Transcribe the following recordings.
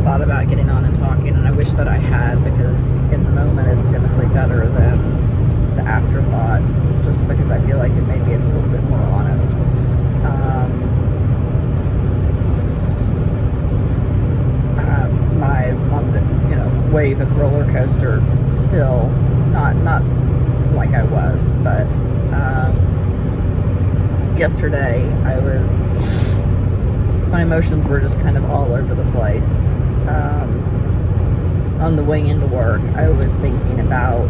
thought about getting on and talking, and I wish that I had, because in the moment is typically better than the afterthought, just because I feel like maybe it's a little bit more honest. My on the wave of roller coaster, still not like I was, but yesterday my emotions were just kind of all over the place. On the way into work, I was thinking about,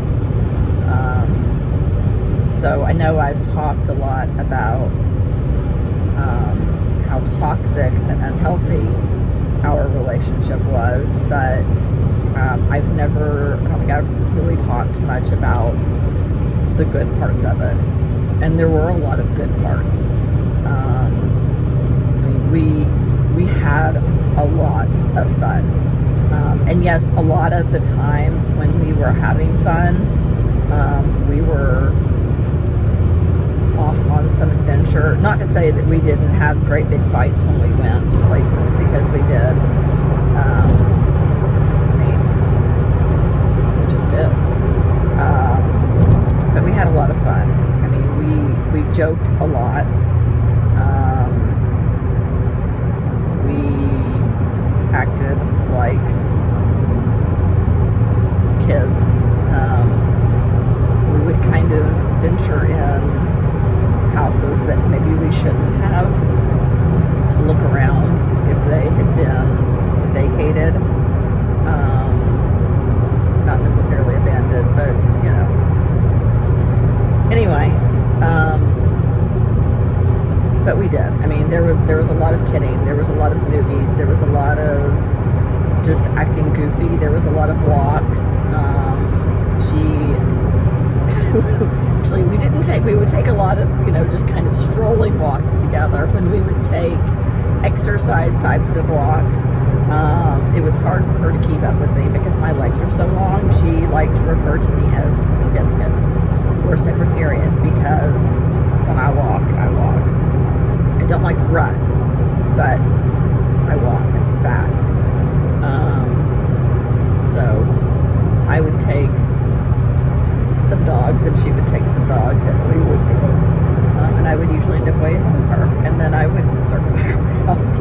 so I know I've talked a lot about how toxic and unhealthy our relationship was, but I don't think I've really talked much about the good parts of it. And there were a lot of good parts. I mean, we had a lot of fun. And yes, a lot of the times when we were having fun, we were off on some adventure. Not to say that we didn't have great big fights when we went places, because we did. I mean, we just did. But we had a lot of fun. I mean, we joked a lot. We acted like kids. We would kind of venture in houses that maybe we shouldn't have, to look around if they had been vacated. Not necessarily abandoned, but anyway, but we did. I mean, there was a lot of kidding, there was a lot of movies, there was a lot of just acting goofy, there was a lot of walks. Actually, we would take a lot of, just kind of strolling walks together. When we would take exercise types of walks, it was hard for her to keep up with me because my legs are so long. She liked to refer to me as Seabiscuit or Secretariat, because when I walk. I don't like to run, but I walk fast. So I would take some dogs and she would take some dogs, and we would go. And I would usually end up way ahead of her, and then I would circle back around.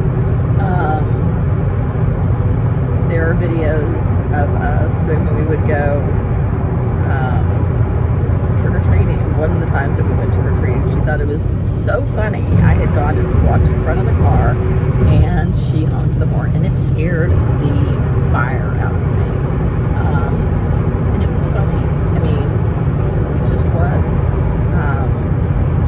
There are videos of us when we would go trick-or-treating. One of the times that we went trick-or-treating, she thought it was so funny. I had gone and walked in front of the car, and she honked the horn, and it scared the fire out of me. And it was funny. I mean, it just was.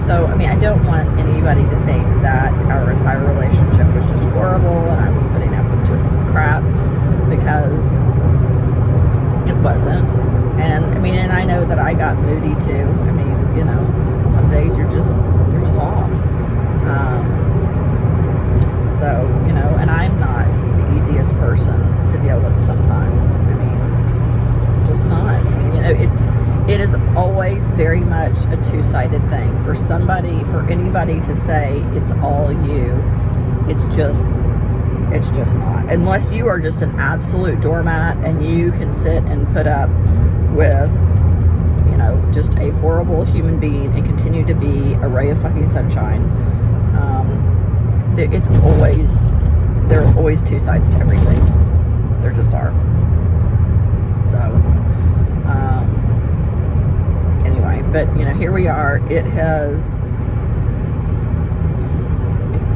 So, I mean, I don't want anybody to think that our entire relationship was just horrible and I was putting up with just crap, because it wasn't. And I mean, and I know that I got moody too. I mean, some days you're just off. So, and I'm not the easiest person to deal with sometimes. I mean, just not. I mean, it is always very much a two-sided thing. For anybody to say it's all you, it's just not. Unless you are just an absolute doormat and you can sit and put up with, just a horrible human being and continue to be a ray of fucking sunshine. There are always two sides to everything. There just are. So, anyway, but here we are.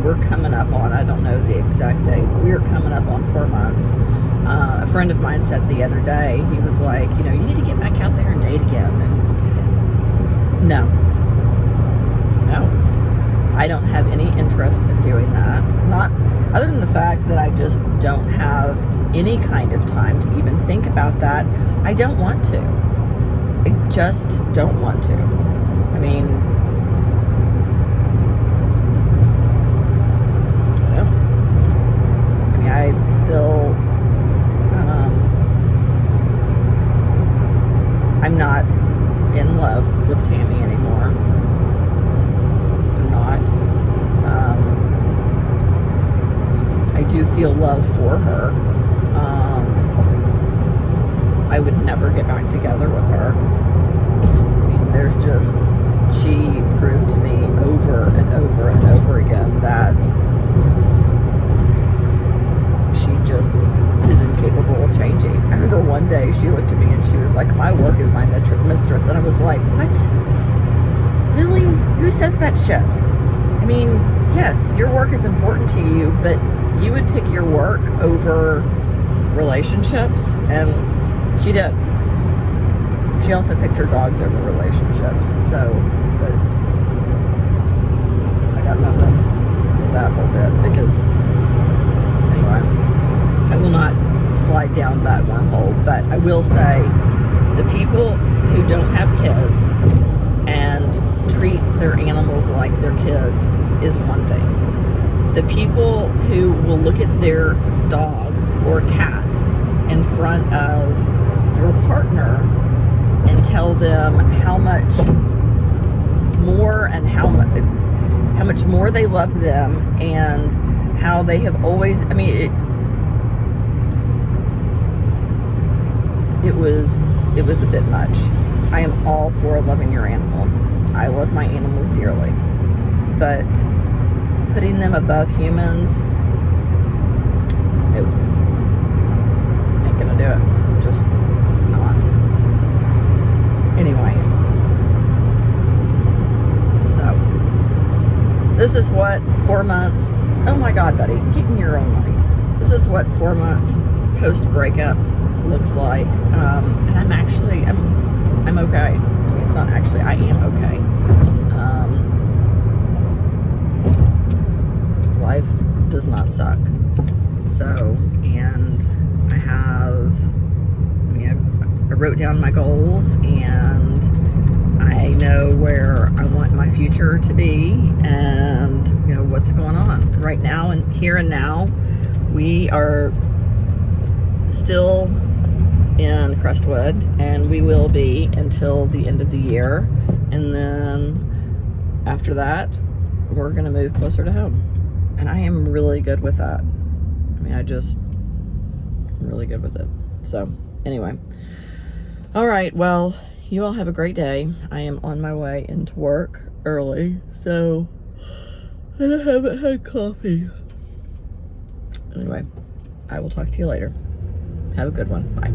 We're coming up on, I don't know the exact date, we're coming up on 4 months. A friend of mine said the other day, he was like, you need to get back out there and date again. And no, I don't have any interest in doing that. Not other than the fact that I just don't have any kind of time to even think about that. I don't want to. I just don't want to. I mean, I still, I'm not in love with Tammy anymore. I'm not. I do feel love for her. I would never get back together with her. I mean, she proved to me over and over and over again that she just is incapable of changing. I remember one day she looked at me and she was like, my work is my mistress. And I was like, what? Really? Who says that shit? I mean, yes, your work is important to you, but you would pick your work over relationships, and she did. She also picked her dogs over relationships, so, but I got nothing with that whole bit, because, anyway, I will not slide down that wormhole, but I will say, the people who don't have kids and treat their animals like their kids is one thing. The people who will look at their dog or cat in front of your partner and tell them how much more and how much more they love them, and how they have always, I mean, it was a bit much. I am all for loving your animal. I love my animals dearly, but putting them above humans, nope. Ain't gonna do it. Just not. Anyway. So, this is what 4 months, oh my God, buddy, get in your own way. This is what 4 months post-breakup looks like. And I'm okay. I mean, it's not actually, I am okay. Life does not suck. So, and I wrote down my goals, and I know where I want my future to be, and what's going on right now, and here and now. We are still in Crestwood, and we will be until the end of the year, and then after that we're gonna move closer to home, and I am really good with that. I mean, I'm really good with it. So anyway, all right, well, you all have a great day. I am on my way into work early, so I haven't had coffee. Anyway, I will talk to you later. Have a good one. Bye.